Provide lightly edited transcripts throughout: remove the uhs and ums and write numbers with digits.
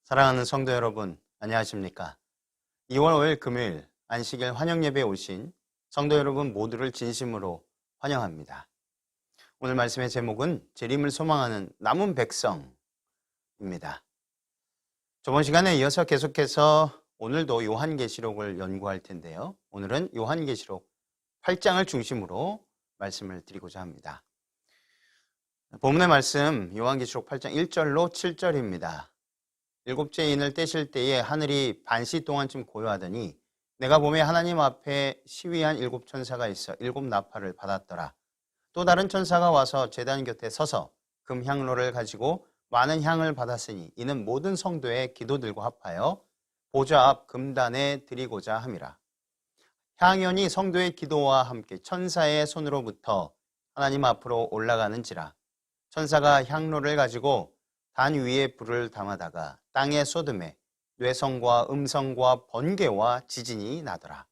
사랑하는 성도 여러분, 안녕하십니까? 2월 5일 금요일 안식일 환영예배에 오신 성도 여러분 모두를 진심으로 환영합니다. 오늘 말씀의 제목은 재림을 소망하는 남은 백성입니다. 저번 시간에 이어서 계속해서 오늘도 요한계시록을 연구할 텐데요. 오늘은 요한계시록 8장을 중심으로 말씀을 드리고자 합니다. 본문의 말씀 요한계시록 8장 1절로 7절입니다. 일곱째 인을 떼실 때에 하늘이 반시 동안쯤 고요하더니 내가 보매 하나님 앞에 시위한 일곱 천사가 있어 일곱 나팔을 받았더라. 또 다른 천사가 와서 제단 곁에 서서 금향로를 가지고 많은 향을 받았으니 이는 모든 성도의 기도들과 합하여 보좌 앞 금단에 드리고자 함이라. 향연이 성도의 기도와 함께 천사의 손으로부터 하나님 앞으로 올라가는지라. 천사가 향로를 가지고 단 위에 불을 담아다가 땅에 쏟음에 뇌성과 음성과 번개와 지진이 나더라.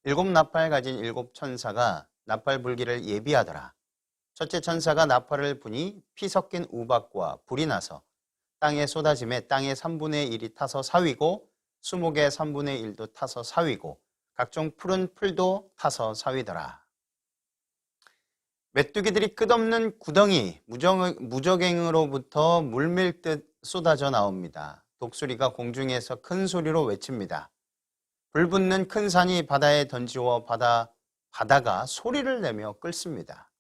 일곱 나팔 가진 일곱 천사가 나팔 불기를 예비하더라. 첫째 천사가 나팔을 부니 피 섞인 우박과 불이 나서 땅에 쏟아짐에 땅의 3분의 1이 타서 사위고 수목의 3분의 1도 타서 사위고 각종 푸른 풀도 타서 사위더라. 메뚜기들이 끝없는 구덩이 무저갱으로부터 물밀듯 쏟아져 나옵니다. 독수리가 공중에서 큰 소리로 외칩니다. 불붙는 큰 산이 바다에 던지워 바다가 소리를 내며 끓습니다.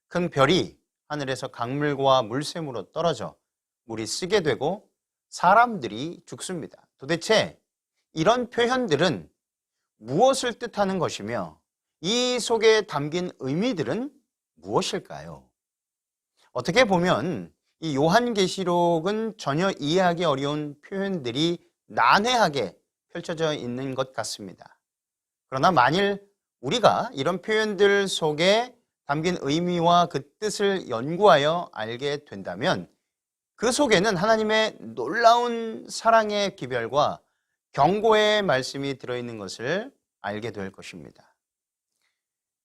큰 별이 하늘에서 강물과 물샘으로 떨어져 물이 쓰게 되고 사람들이 죽습니다. 도대체 이런 표현들은 무엇을 뜻하는 것이며 이 속에 담긴 의미들은 무엇일까요? 어떻게 보면 이 요한계시록은 전혀 이해하기 어려운 표현들이 난해하게 펼쳐져 있는 것 같습니다. 그러나 만일 우리가 이런 표현들 속에 담긴 의미와 그 뜻을 연구하여 알게 된다면 그 속에는 하나님의 놀라운 사랑의 기별과 경고의 말씀이 들어있는 것을 알게 될 것입니다.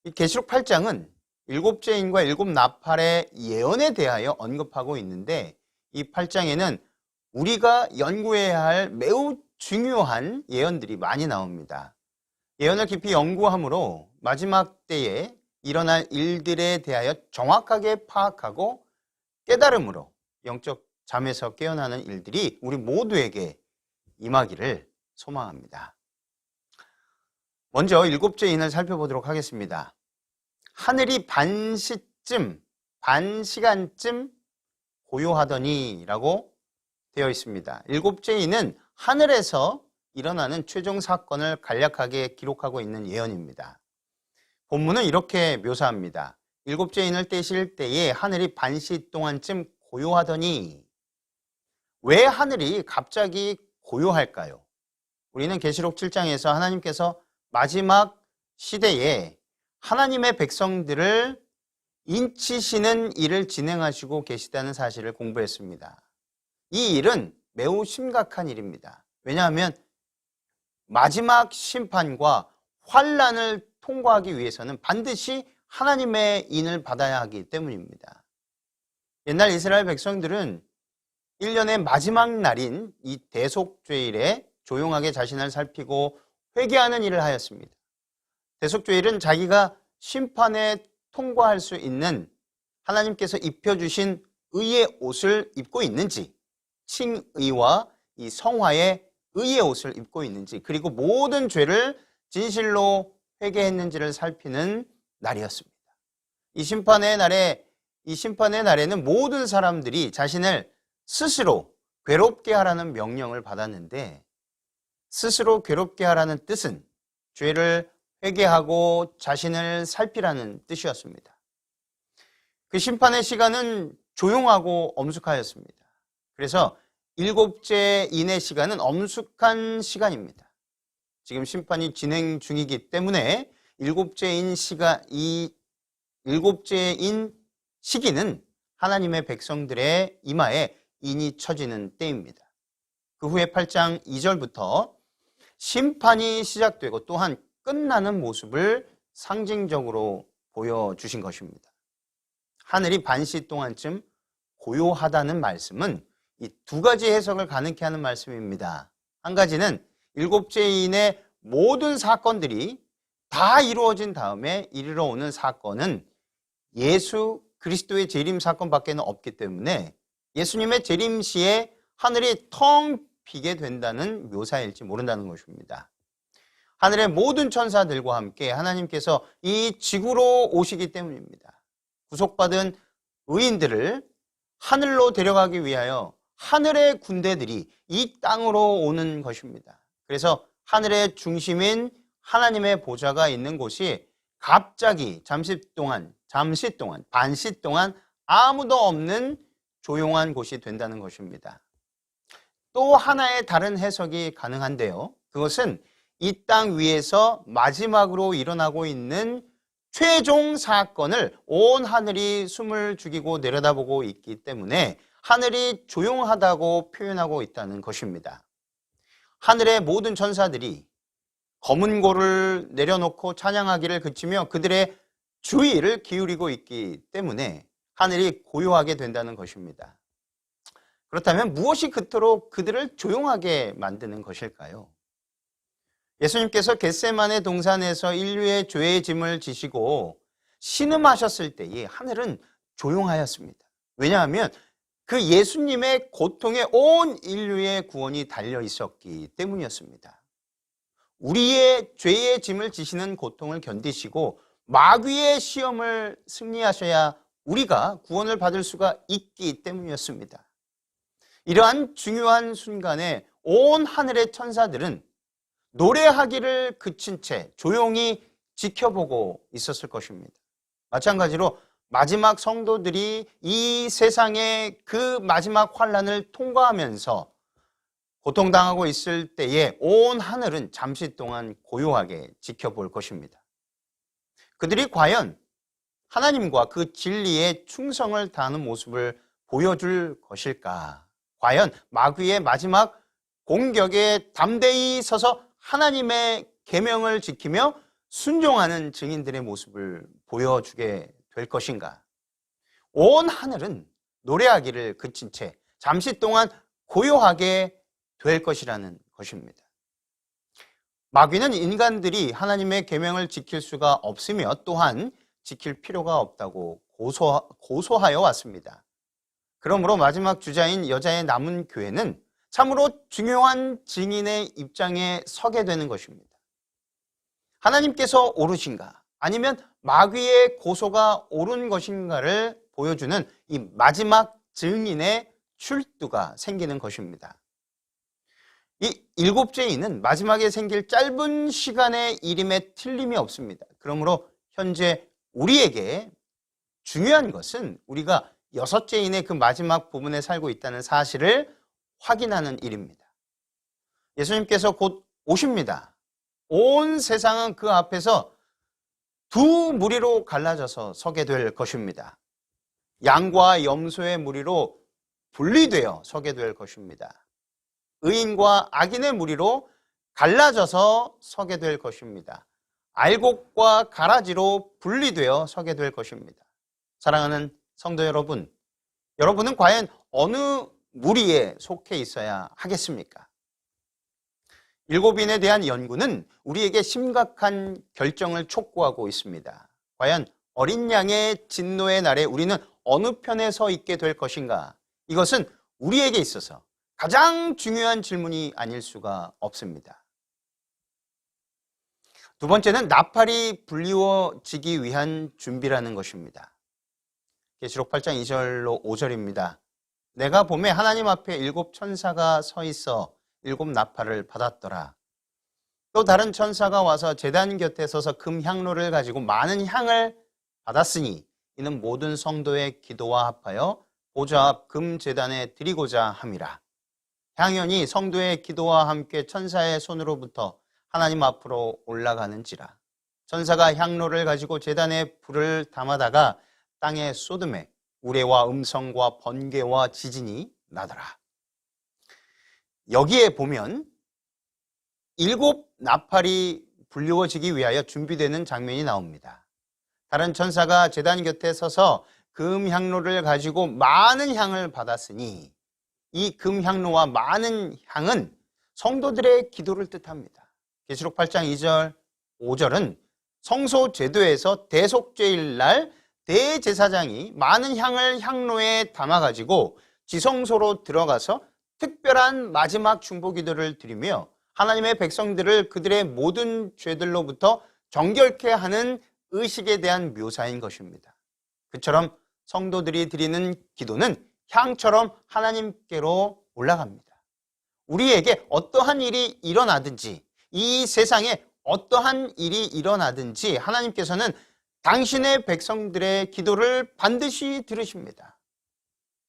이 계시록 8장은 일곱째 인과 일곱 나팔의 예언에 대하여 언급하고 있는데 이 8장에는 우리가 연구해야 할 매우 중요한 예언들이 많이 나옵니다. 예언을 깊이 연구함으로 마지막 때에 일어날 일들에 대하여 정확하게 파악하고 깨달음으로 영적 잠에서 깨어나는 일들이 우리 모두에게 임하기를 소망합니다. 먼저 일곱째 인을 살펴보도록 하겠습니다. 하늘이 반시간쯤 고요하더니 라고 되어 있습니다. 일곱째 인은 하늘에서 일어나는 최종 사건을 간략하게 기록하고 있는 예언입니다. 본문은 이렇게 묘사합니다. 일곱째 인을 떼실 때에 하늘이 반시 동안쯤 고요하더니. 왜 하늘이 갑자기 고요할까요? 우리는 계시록 7장에서 하나님께서 마지막 시대에 하나님의 백성들을 인치시는 일을 진행하시고 계시다는 사실을 공부했습니다. 이 일은 매우 심각한 일입니다. 왜냐하면 마지막 심판과 환란을 통과하기 위해서는 반드시 하나님의 인을 받아야 하기 때문입니다. 옛날 이스라엘 백성들은 1년의 마지막 날인 이 대속죄일에 조용하게 자신을 살피고 회개하는 일을 하였습니다. 대속죄일은 자기가 심판에 통과할 수 있는 하나님께서 입혀주신 의의 옷을 입고 있는지, 칭의와 이 성화의 의의 옷을 입고 있는지, 그리고 모든 죄를 진실로 회개했는지를 살피는 날이었습니다. 이 심판의 날에는 모든 사람들이 자신을 스스로 괴롭게 하라는 명령을 받았는데, 스스로 괴롭게 하라는 뜻은 죄를 회개하고 자신을 살피라는 뜻이었습니다. 그 심판의 시간은 조용하고 엄숙하였습니다. 그래서 일곱째 인의 시간은 엄숙한 시간입니다. 지금 심판이 진행 중이기 때문에 일곱째 인 시기는 하나님의 백성들의 이마에 인이 쳐지는 때입니다. 그 후에 8장 2절부터 심판이 시작되고 또한 끝나는 모습을 상징적으로 보여주신 것입니다. 하늘이 반시 동안쯤 고요하다는 말씀은 이 두 가지 해석을 가능케 하는 말씀입니다. 한 가지는 일곱째인의 모든 사건들이 다 이루어진 다음에 이르러 오는 사건은 예수 그리스도의 재림 사건밖에는 없기 때문에 예수님의 재림 시에 하늘이 텅 비게 된다는 묘사일지 모른다는 것입니다. 하늘의 모든 천사들과 함께 하나님께서 이 지구로 오시기 때문입니다. 구속받은 의인들을 하늘로 데려가기 위하여 하늘의 군대들이 이 땅으로 오는 것입니다. 그래서 하늘의 중심인 하나님의 보좌가 있는 곳이 갑자기 잠시 동안, 반시 동안 아무도 없는 조용한 곳이 된다는 것입니다. 또 하나의 다른 해석이 가능한데요. 그것은 이 땅 위에서 마지막으로 일어나고 있는 최종 사건을 온 하늘이 숨을 죽이고 내려다보고 있기 때문에 하늘이 조용하다고 표현하고 있다는 것입니다. 하늘의 모든 천사들이 검은 고를 내려놓고 찬양하기를 그치며 그들의 주의를 기울이고 있기 때문에 하늘이 고요하게 된다는 것입니다. 그렇다면 무엇이 그토록 그들을 조용하게 만드는 것일까요? 예수님께서 겟세마네 동산에서 인류의 죄의 짐을 지시고 신음하셨을 때에 하늘은 조용하였습니다. 왜냐하면 그 예수님의 고통에 온 인류의 구원이 달려 있었기 때문이었습니다. 우리의 죄의 짐을 지시는 고통을 견디시고 마귀의 시험을 승리하셔야 우리가 구원을 받을 수가 있기 때문이었습니다. 이러한 중요한 순간에 온 하늘의 천사들은 노래하기를 그친 채 조용히 지켜보고 있었을 것입니다. 마찬가지로 마지막 성도들이 이 세상의 그 마지막 환난을 통과하면서 고통당하고 있을 때에 온 하늘은 잠시 동안 고요하게 지켜볼 것입니다. 그들이 과연 하나님과 그 진리에 충성을 다하는 모습을 보여줄 것일까? 과연 마귀의 마지막 공격에 담대히 서서 하나님의 계명을 지키며 순종하는 증인들의 모습을 보여주게 될 것인가? 온 하늘은 노래하기를 그친 채 잠시 동안 고요하게 될 것이라는 것입니다. 마귀는 인간들이 하나님의 계명을 지킬 수가 없으며 또한 지킬 필요가 없다고 고소하여 왔습니다. 그러므로 마지막 주자인 여자의 남은 교회는 참으로 중요한 증인의 입장에 서게 되는 것입니다. 하나님께서 옳으신가 아니면 마귀의 고소가 옳은 것인가를 보여주는 이 마지막 증인의 출두가 생기는 것입니다. 이 일곱째인은 마지막에 생길 짧은 시간의 일임에 틀림이 없습니다. 그러므로 현재 우리에게 중요한 것은 우리가 여섯째인의 그 마지막 부분에 살고 있다는 사실을 확인하는 일입니다. 예수님께서 곧 오십니다. 온 세상은 그 앞에서 두 무리로 갈라져서 서게 될 것입니다. 양과 염소의 무리로 분리되어 서게 될 것입니다. 의인과 악인의 무리로 갈라져서 서게 될 것입니다. 알곡과 가라지로 분리되어 서게 될 것입니다. 사랑하는 성도 여러분, 여러분은 과연 어느 무리에 속해 있어야 하겠습니까? 일곱인에 대한 연구는 우리에게 심각한 결정을 촉구하고 있습니다. 과연 어린 양의 진노의 날에 우리는 어느 편에 서 있게 될 것인가? 이것은 우리에게 있어서 가장 중요한 질문이 아닐 수가 없습니다. 두 번째는 나팔이 불리워지기 위한 준비라는 것입니다. 계시록 8장 2절로 5절입니다. 내가 보매 하나님 앞에 일곱 천사가 서 있어 일곱 나팔을 받았더라. 또 다른 천사가 와서 제단 곁에 서서 금 향로를 가지고 많은 향을 받았으니 이는 모든 성도의 기도와 합하여 보좌 앞 금 제단에 드리고자 함이라. 향연이 성도의 기도와 함께 천사의 손으로부터 하나님 앞으로 올라가는지라. 천사가 향로를 가지고 제단에 불을 담아다가 땅에 쏟음에 우레와 음성과 번개와 지진이 나더라. 여기에 보면 일곱 나팔이 불리워지기 위하여 준비되는 장면이 나옵니다. 다른 천사가 제단 곁에 서서 금 향로를 가지고 많은 향을 받았으니 이 금향로와 많은 향은 성도들의 기도를 뜻합니다. 계시록 8장 2절, 5절은 성소 제도에서 대속죄일 날 대제사장이 많은 향을 향로에 담아가지고 지성소로 들어가서 특별한 마지막 중보 기도를 드리며 하나님의 백성들을 그들의 모든 죄들로부터 정결케 하는 의식에 대한 묘사인 것입니다. 그처럼 성도들이 드리는 기도는 향처럼 하나님께로 올라갑니다. 우리에게 어떠한 일이 일어나든지, 이 세상에 어떠한 일이 일어나든지 하나님께서는 당신의 백성들의 기도를 반드시 들으십니다.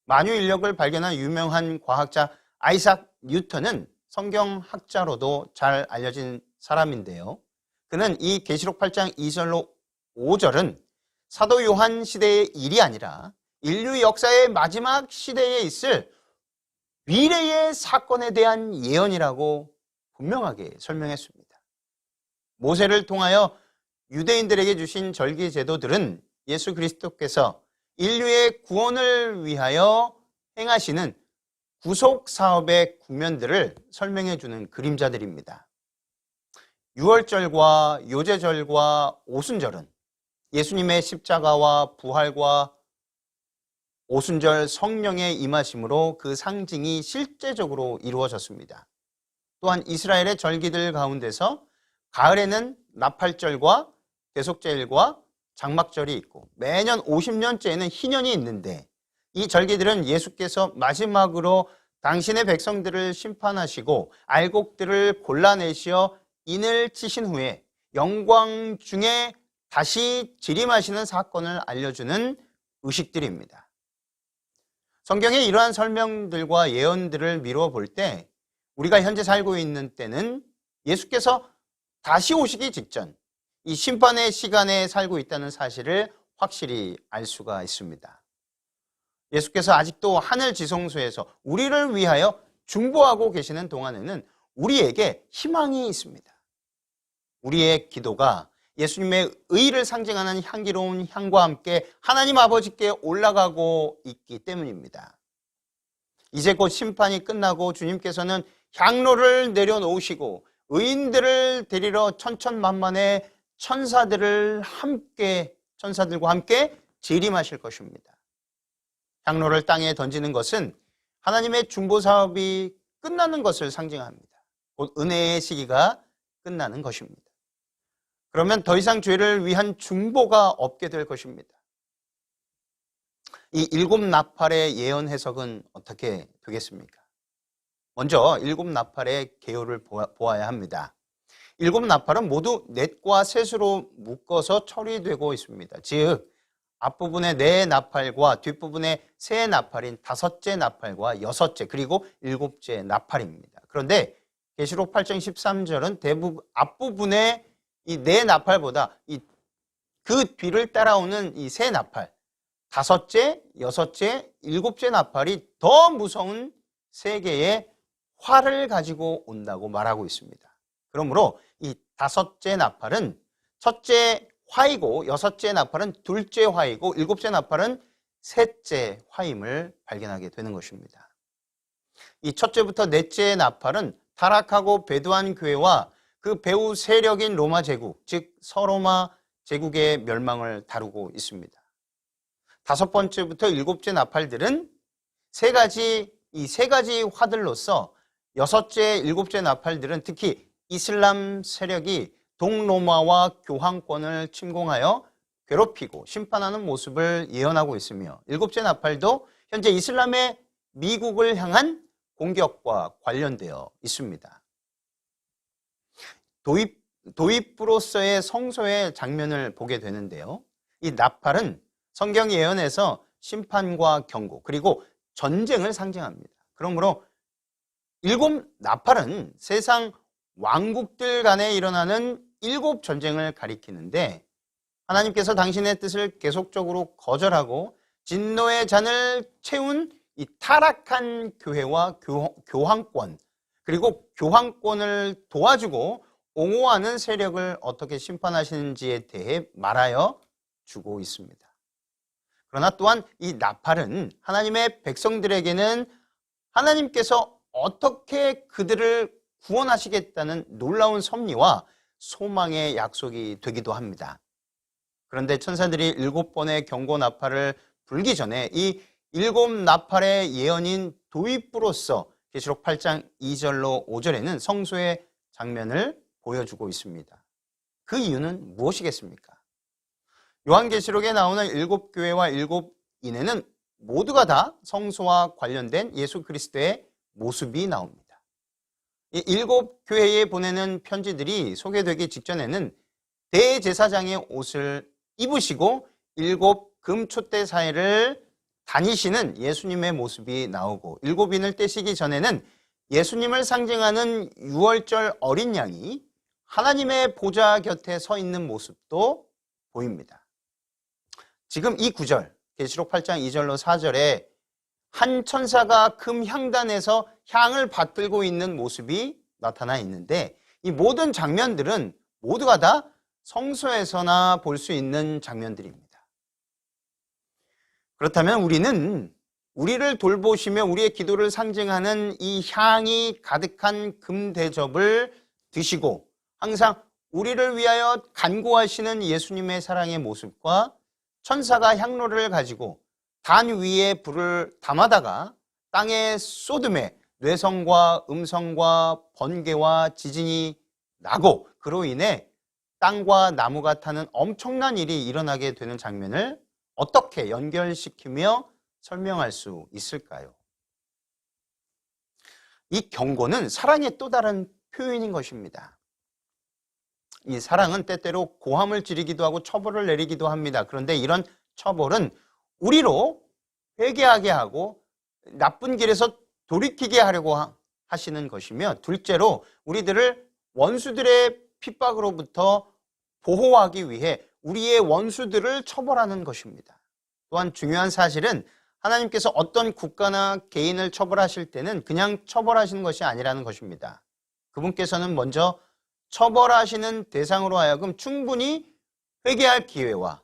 만유 인력을 발견한 유명한 과학자 아이삭 뉴턴은 성경학자로도 잘 알려진 사람인데요. 그는 이 계시록 8장 2절로 5절은 사도 요한 시대의 일이 아니라 인류 역사의 마지막 시대에 있을 미래의 사건에 대한 예언이라고 분명하게 설명했습니다. 모세를 통하여 유대인들에게 주신 절기 제도들은 예수 그리스도께서 인류의 구원을 위하여 행하시는 구속 사업의 국면들을 설명해 주는 그림자들입니다. 유월절과 요제절과 오순절은 예수님의 십자가와 부활과 오순절 성령의 임하심으로 그 상징이 실제적으로 이루어졌습니다. 또한 이스라엘의 절기들 가운데서 가을에는 나팔절과 대속제일과 장막절이 있고 매년 50년째에는 희년이 있는데 이 절기들은 예수께서 마지막으로 당신의 백성들을 심판하시고 알곡들을 골라내시어 인을 치신 후에 영광 중에 다시 재림하시는 사건을 알려주는 의식들입니다. 성경의 이러한 설명들과 예언들을 미루어 볼 때 우리가 현재 살고 있는 때는 예수께서 다시 오시기 직전 이 심판의 시간에 살고 있다는 사실을 확실히 알 수가 있습니다. 예수께서 아직도 하늘 지성소에서 우리를 위하여 중보하고 계시는 동안에는 우리에게 희망이 있습니다. 우리의 기도가 예수님의 의를 상징하는 향기로운 향과 함께 하나님 아버지께 올라가고 있기 때문입니다. 이제 곧 심판이 끝나고 주님께서는 향로를 내려놓으시고 의인들을 데리러 천천만만의 천사들과 함께 재림하실 것입니다. 향로를 땅에 던지는 것은 하나님의 중보 사업이 끝나는 것을 상징합니다. 곧 은혜의 시기가 끝나는 것입니다. 그러면 더 이상 죄를 위한 중보가 없게 될 것입니다. 이 일곱 나팔의 예언 해석은 어떻게 되겠습니까? 먼저 일곱 나팔의 개요를 보아야 합니다. 일곱 나팔은 모두 넷과 셋으로 묶어서 처리되고 있습니다. 즉 앞부분의 네 나팔과 뒷부분의 세 나팔인 다섯째 나팔과 여섯째 그리고 일곱째 나팔입니다. 그런데 계시록 8장 13절은 대부분 앞부분의 이 네 나팔보다 그 뒤를 따라오는 이 세 나팔, 다섯째, 여섯째, 일곱째 나팔이 더 무서운 세 개의 활을 가지고 온다고 말하고 있습니다. 그러므로 이 다섯째 나팔은 첫째 화이고 여섯째 나팔은 둘째 화이고 일곱째 나팔은 셋째 화임을 발견하게 되는 것입니다. 이 첫째부터 넷째 나팔은 타락하고 배도한 교회와 그 배후 세력인 로마 제국, 즉 서로마 제국의 멸망을 다루고 있습니다. 다섯 번째부터 일곱째 나팔들은 이 세 가지 화들로서 여섯째, 일곱째 나팔들은 특히 이슬람 세력이 동로마와 교황권을 침공하여 괴롭히고 심판하는 모습을 예언하고 있으며 일곱째 나팔도 현재 이슬람의 미국을 향한 공격과 관련되어 있습니다. 도입부로서의 성소의 장면을 보게 되는데요. 이 나팔은 성경 예언에서 심판과 경고 그리고 전쟁을 상징합니다. 그러므로 일곱 나팔은 세상 왕국들 간에 일어나는 일곱 전쟁을 가리키는데 하나님께서 당신의 뜻을 계속적으로 거절하고 진노의 잔을 채운 이 타락한 교회와 교황권 그리고 교황권을 도와주고 옹호하는 세력을 어떻게 심판하시는지에 대해 말하여 주고 있습니다. 그러나 또한 이 나팔은 하나님의 백성들에게는 하나님께서 어떻게 그들을 구원하시겠다는 놀라운 섭리와 소망의 약속이 되기도 합니다. 그런데 천사들이 7번의 경고 나팔을 불기 전에 이 7나팔의 예언인 도입부로서 계시록 8장 2절로 5절에는 성소의 장면을 보여주고 있습니다. 그 이유는 무엇이겠습니까? 요한계시록에 나오는 7교회와 7인에는 모두가 다 성소와 관련된 예수 그리스도의 모습이 나옵니다. 이 7교회에 보내는 편지들이 소개되기 직전에는 대제사장의 옷을 입으시고 7금촛대 사이를 다니시는 예수님의 모습이 나오고 7인을 떼시기 전에는 예수님을 상징하는 유월절 어린 양이 하나님의 보좌 곁에 서 있는 모습도 보입니다. 지금 이 구절, 계시록 8장 2절로 4절에 한 천사가 금 향단에서 향을 받들고 있는 모습이 나타나 있는데 이 모든 장면들은 모두가 다 성소에서나 볼 수 있는 장면들입니다. 그렇다면 우리는 우리를 돌보시며 우리의 기도를 상징하는 이 향이 가득한 금대접을 드시고 항상 우리를 위하여 간구하시는 예수님의 사랑의 모습과 천사가 향로를 가지고 단 위에 불을 담아다가 땅에 쏟음에 뇌성과 음성과 번개와 지진이 나고 그로 인해 땅과 나무가 타는 엄청난 일이 일어나게 되는 장면을 어떻게 연결시키며 설명할 수 있을까요? 이 경고는 사랑의 또 다른 표현인 것입니다. 이 사랑은 때때로 고함을 지르기도 하고 처벌을 내리기도 합니다. 그런데 이런 처벌은 우리로 회개하게 하고 나쁜 길에서 돌이키게 하려고 하시는 것이며 둘째로 우리들을 원수들의 핍박으로부터 보호하기 위해 우리의 원수들을 처벌하는 것입니다. 또한 중요한 사실은 하나님께서 어떤 국가나 개인을 처벌하실 때는 그냥 처벌하시는 것이 아니라는 것입니다. 그분께서는 먼저 처벌하시는 대상으로 하여금 충분히 회개할 기회와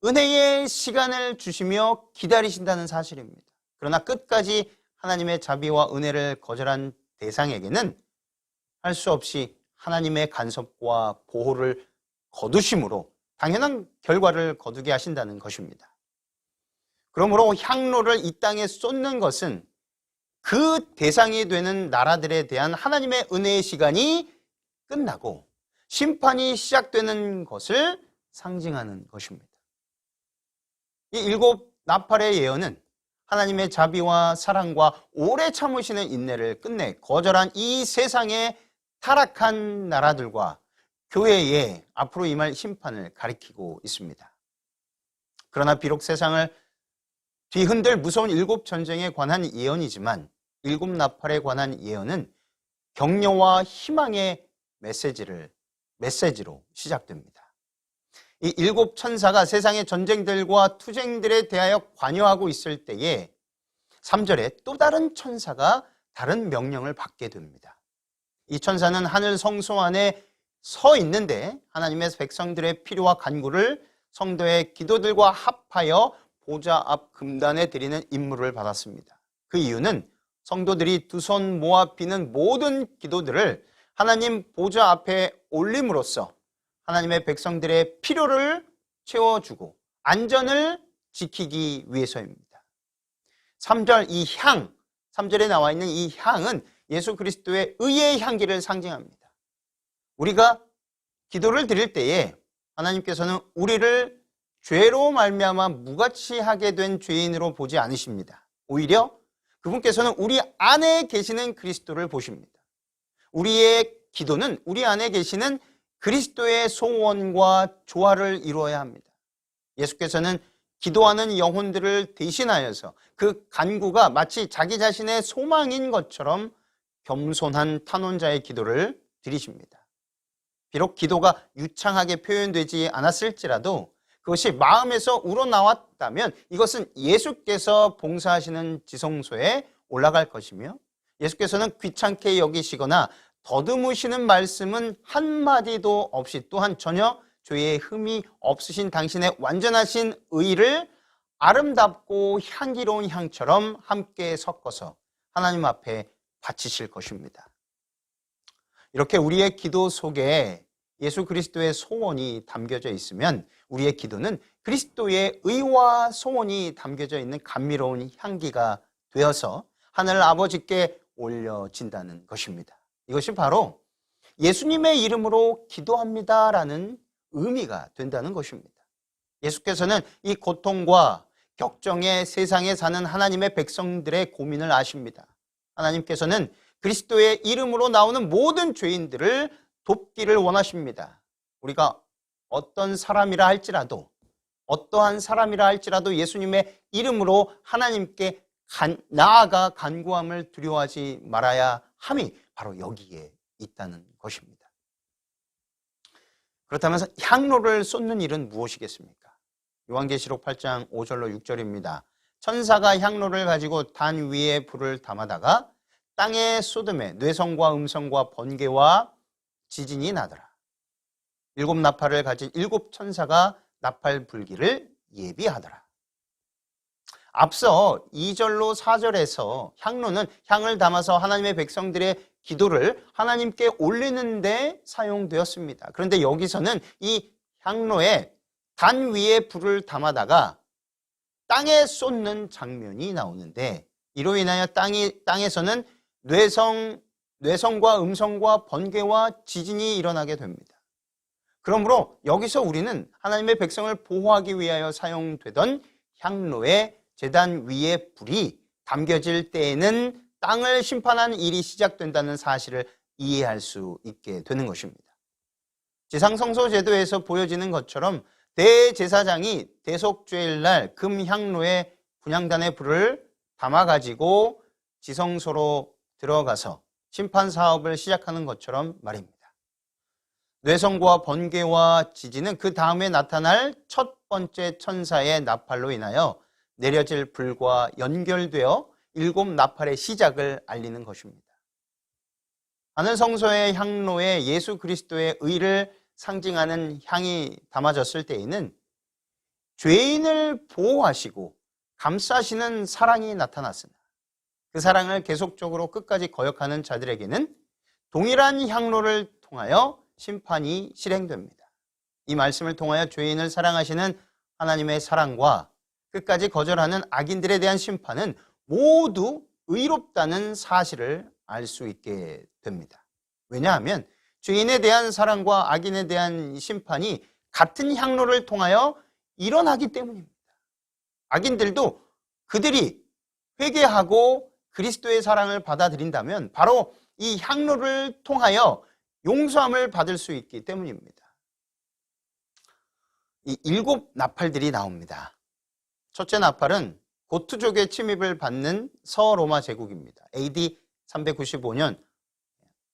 은혜의 시간을 주시며 기다리신다는 사실입니다. 그러나 끝까지 하나님의 자비와 은혜를 거절한 대상에게는 할 수 없이 하나님의 간섭과 보호를 거두심으로 당연한 결과를 거두게 하신다는 것입니다. 그러므로 향로를 이 땅에 쏟는 것은 그 대상이 되는 나라들에 대한 하나님의 은혜의 시간이 끝나고 심판이 시작되는 것을 상징하는 것입니다. 이 7나팔의 예언은 하나님의 자비와 사랑과 오래 참으시는 인내를 끝내 거절한 이 세상의 타락한 나라들과 교회에 앞으로 임할 심판을 가리키고 있습니다. 그러나 비록 세상을 뒤흔들 무서운 7전쟁에 관한 예언이지만 7나팔에 관한 예언은 격려와 희망의 메시지로 시작됩니다. 이 7천사가 세상의 전쟁들과 투쟁들에 대하여 관여하고 있을 때에 3절에 또 다른 천사가 다른 명령을 받게 됩니다. 이 천사는 하늘 성소 안에 서 있는데 하나님의 백성들의 필요와 간구를 성도의 기도들과 합하여 보좌 앞 금단에 드리는 임무를 받았습니다. 그 이유는 성도들이 두 손 모아 비는 모든 기도들을 하나님 보좌 앞에 올림으로써 하나님의 백성들의 필요를 채워주고 안전을 지키기 위해서입니다. 3절 이 향, 3절에 나와 있는 이 향은 예수 그리스도의 의의 향기를 상징합니다. 우리가 기도를 드릴 때에 하나님께서는 우리를 죄로 말미암아 무가치하게 된 죄인으로 보지 않으십니다. 오히려 그분께서는 우리 안에 계시는 그리스도를 보십니다. 우리의 기도는 우리 안에 계시는 그리스도의 소원과 조화를 이루어야 합니다. 예수께서는 기도하는 영혼들을 대신하여서 그 간구가 마치 자기 자신의 소망인 것처럼 겸손한 탄원자의 기도를 드리십니다. 비록 기도가 유창하게 표현되지 않았을지라도 그것이 마음에서 우러나왔다면 이것은 예수께서 봉사하시는 지성소에 올라갈 것이며 예수께서는 귀찮게 여기시거나 더듬으시는 말씀은 한마디도 없이 또한 전혀 죄의 흠이 없으신 당신의 완전하신 의를 아름답고 향기로운 향처럼 함께 섞어서 하나님 앞에 바치실 것입니다. 이렇게 우리의 기도 속에 예수 그리스도의 소원이 담겨져 있으면 우리의 기도는 그리스도의 의와 소원이 담겨져 있는 감미로운 향기가 되어서 하늘 아버지께 올려진다는 것입니다. 이것이 바로 예수님의 이름으로 기도합니다라는 의미가 된다는 것입니다. 예수께서는 이 고통과 격정의 세상에 사는 하나님의 백성들의 고민을 아십니다. 하나님께서는 그리스도의 이름으로 나오는 모든 죄인들을 돕기를 원하십니다. 우리가 어떤 사람이라 할지라도, 어떠한 사람이라 할지라도 예수님의 이름으로 하나님께 나아가 간구함을 두려워하지 말아야 함이 바로 여기에 있다는 것입니다. 그렇다면 향로를 쏟는 일은 무엇이겠습니까? 요한계시록 8장 5절로 6절입니다. 천사가 향로를 가지고 단 위에 불을 담아다가 땅에 쏟음에 뇌성과 음성과 번개와 지진이 나더라. 7 나팔을 가진 7 천사가 나팔 불기를 예비하더라. 앞서 2절로 4절에서 향로는 향을 담아서 하나님의 백성들의 기도를 하나님께 올리는 데 사용되었습니다. 그런데 여기서는 이 향로에 단 위에 불을 담아다가 땅에 쏟는 장면이 나오는데, 이로 인하여 땅에서는 뇌성과 음성과 번개와 지진이 일어나게 됩니다. 그러므로 여기서 우리는 하나님의 백성을 보호하기 위하여 사용되던 향로의 제단 위에 불이 담겨질 때에는 땅을 심판하는 일이 시작된다는 사실을 이해할 수 있게 되는 것입니다. 지상성소 제도에서 보여지는 것처럼 대제사장이 대속죄일날 금향로에 분향단의 불을 담아가지고 지성소로 들어가서 심판사업을 시작하는 것처럼 말입니다. 뇌성과 번개와 지진은 그 다음에 나타날 첫 번째 천사의 나팔로 인하여 내려질 불과 연결되어 7 나팔의 시작을 알리는 것입니다. 하늘 성소의 향로에 예수 그리스도의 의를 상징하는 향이 담아졌을 때에는 죄인을 보호하시고 감싸시는 사랑이 나타났으나 그 사랑을 계속적으로 끝까지 거역하는 자들에게는 동일한 향로를 통하여 심판이 실행됩니다. 이 말씀을 통하여 죄인을 사랑하시는 하나님의 사랑과 끝까지 거절하는 악인들에 대한 심판은 모두 의롭다는 사실을 알 수 있게 됩니다. 왜냐하면 죄인에 대한 사랑과 악인에 대한 심판이 같은 향로를 통하여 일어나기 때문입니다. 악인들도 그들이 회개하고 그리스도의 사랑을 받아들인다면 바로 이 향로를 통하여 용서함을 받을 수 있기 때문입니다. 이 7 나팔들이 나옵니다. 첫째 나팔은 고트족의 침입을 받는 서로마 제국입니다. AD 395년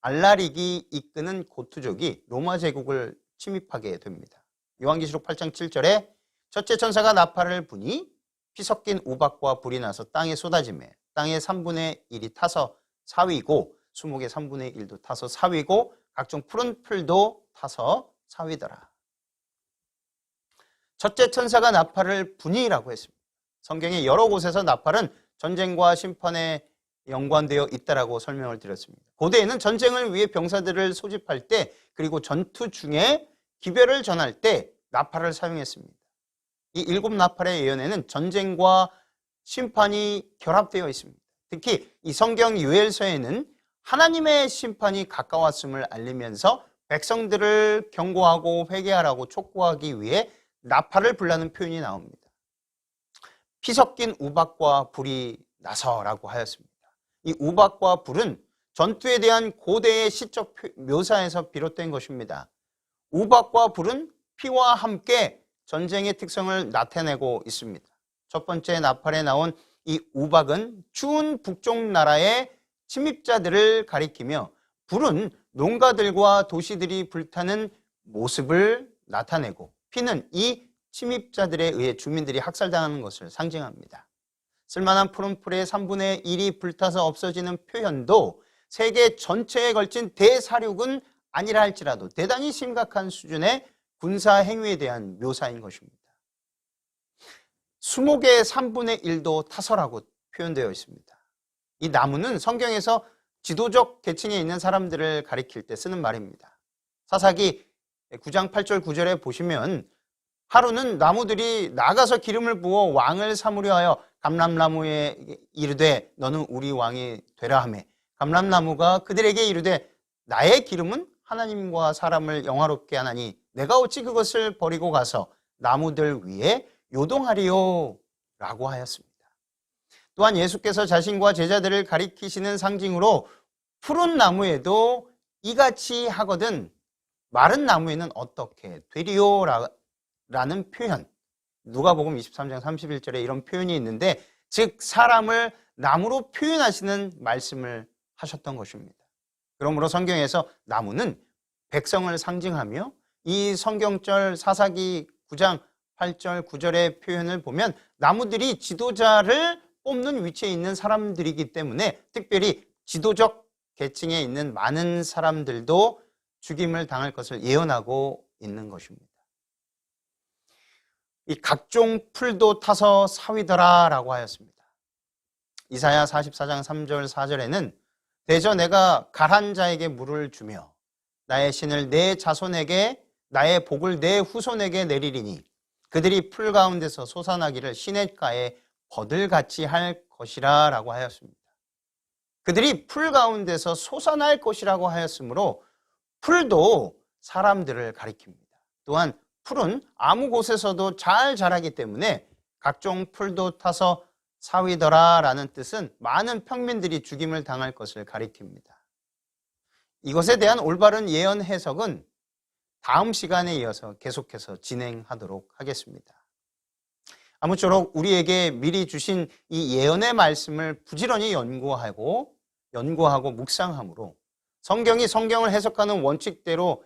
알라릭이 이끄는 고트족이 로마 제국을 침입하게 됩니다. 요한계시록 8장 7절에 첫째 천사가 나팔을 부니 피 섞인 우박과 불이 나서 땅에 쏟아지매 땅의 3분의 1이 타서 사위고 수목의 3분의 1도 타서 사위고 각종 푸른 풀도 타서 사위더라. 첫째 천사가 나팔을 부니라고 했습니다. 성경의 여러 곳에서 나팔은 전쟁과 심판에 연관되어 있다라고 설명을 드렸습니다. 고대에는 전쟁을 위해 병사들을 소집할 때 그리고 전투 중에 기별을 전할 때 나팔을 사용했습니다. 이 7 나팔의 예언에는 전쟁과 심판이 결합되어 있습니다. 특히 이 성경 요엘서에는 하나님의 심판이 가까웠음을 알리면서 백성들을 경고하고 회개하라고 촉구하기 위해 나팔을 불라는 표현이 나옵니다. 피 섞인 우박과 불이 나서라고 하였습니다. 이 우박과 불은 전투에 대한 고대의 시적 묘사에서 비롯된 것입니다. 우박과 불은 피와 함께 전쟁의 특성을 나타내고 있습니다. 첫 번째 나팔에 나온 이 우박은 추운 북쪽 나라의 침입자들을 가리키며 불은 농가들과 도시들이 불타는 모습을 나타내고 피는 이 침입자들에 의해 주민들이 학살당하는 것을 상징합니다. 쓸만한 푸른 풀의 3분의 1이 불타서 없어지는 표현도 세계 전체에 걸친 대사륙은 아니라 할지라도 대단히 심각한 수준의 군사 행위에 대한 묘사인 것입니다. 수목의 3분의 1도 타서라고 표현되어 있습니다. 이 나무는 성경에서 지도적 계층에 있는 사람들을 가리킬 때 쓰는 말입니다. 사사기 9장 8절 9절에 보시면 하루는 나무들이 나가서 기름을 부어 왕을 삼으려 하여 감람나무에 이르되 너는 우리 왕이 되라 하매 감람나무가 그들에게 이르되 나의 기름은 하나님과 사람을 영화롭게 하나니 내가 어찌 그것을 버리고 가서 나무들 위에 요동하리요 라고 하였습니다. 또한 예수께서 자신과 제자들을 가리키시는 상징으로 푸른 나무에도 이같이 하거든 마른 나무에는 어떻게 되리요 라는 표현, 누가복음 23장 31절에 이런 표현이 있는데 즉 사람을 나무로 표현하시는 말씀을 하셨던 것입니다. 그러므로 성경에서 나무는 백성을 상징하며 이 성경절 사사기 9장 8절 9절의 표현을 보면 나무들이 지도자를 뽑는 위치에 있는 사람들이기 때문에 특별히 지도적 계층에 있는 많은 사람들도 죽임을 당할 것을 예언하고 있는 것입니다. 이 각종 풀도 타서 사위더라 라고 하였습니다. 이사야 44장 3절 4절에는 대저 내가 갈한 자에게 물을 주며 나의 신을 내 자손에게 나의 복을 내 후손에게 내리리니 그들이 풀 가운데서 솟아나기를 시냇가에 버들같이 할 것이라 라고 하였습니다. 그들이 풀 가운데서 솟아날 것이라고 하였으므로 풀도 사람들을 가리킵니다. 또한 풀은 아무 곳에서도 잘 자라기 때문에 각종 풀도 타서 사위더라 라는 뜻은 많은 평민들이 죽임을 당할 것을 가리킵니다. 이것에 대한 올바른 예언 해석은 다음 시간에 이어서 계속해서 진행하도록 하겠습니다. 아무쪼록 우리에게 미리 주신 이 예언의 말씀을 부지런히 연구하고 묵상함으로 성경이 성경을 해석하는 원칙대로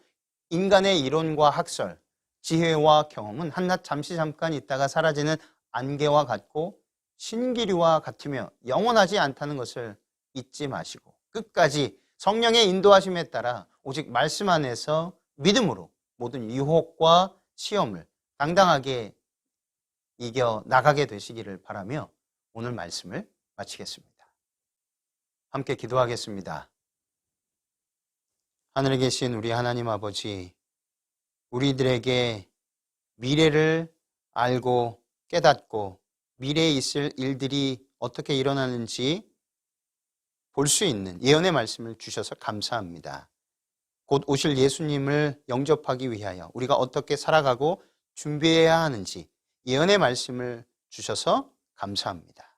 인간의 이론과 학설, 지혜와 경험은 한낱 잠깐 있다가 사라지는 안개와 같고 신기류와 같으며 영원하지 않다는 것을 잊지 마시고 끝까지 성령의 인도하심에 따라 오직 말씀 안에서 믿음으로 모든 유혹과 시험을 당당하게 이겨 나가게 되시기를 바라며 오늘 말씀을 마치겠습니다. 함께 기도하겠습니다. 하늘에 계신 우리 하나님 아버지, 우리들에게 미래를 알고 깨닫고 미래에 있을 일들이 어떻게 일어나는지 볼 수 있는 예언의 말씀을 주셔서 감사합니다. 곧 오실 예수님을 영접하기 위하여 우리가 어떻게 살아가고 준비해야 하는지 예언의 말씀을 주셔서 감사합니다.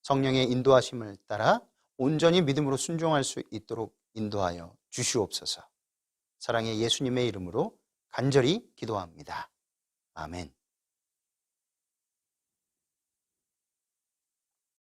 성령의 인도하심을 따라 온전히 믿음으로 순종할 수 있도록 인도하여 주시옵소서. 사랑의 예수님의 이름으로 간절히 기도합니다. 아멘.